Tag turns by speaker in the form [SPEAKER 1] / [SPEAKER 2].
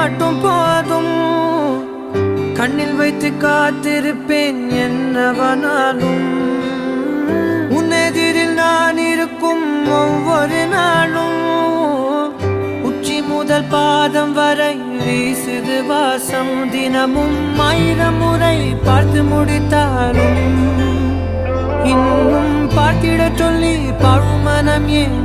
[SPEAKER 1] மட்டும் போதும். கண்ணில் வைத்து காத்திருப்பேன் என்னவனாலும். உன்னெதிரில் நான் இருக்கும் ஒவ்வொரு நாளும். உச்சி முதல் பாதம் வரை வீசுது வாசம். தினமும் 1000 முறை பார்த்து முடித்தாலும் இன்னும் பார்த்திட சொல்லி பழுமனம் ஏன்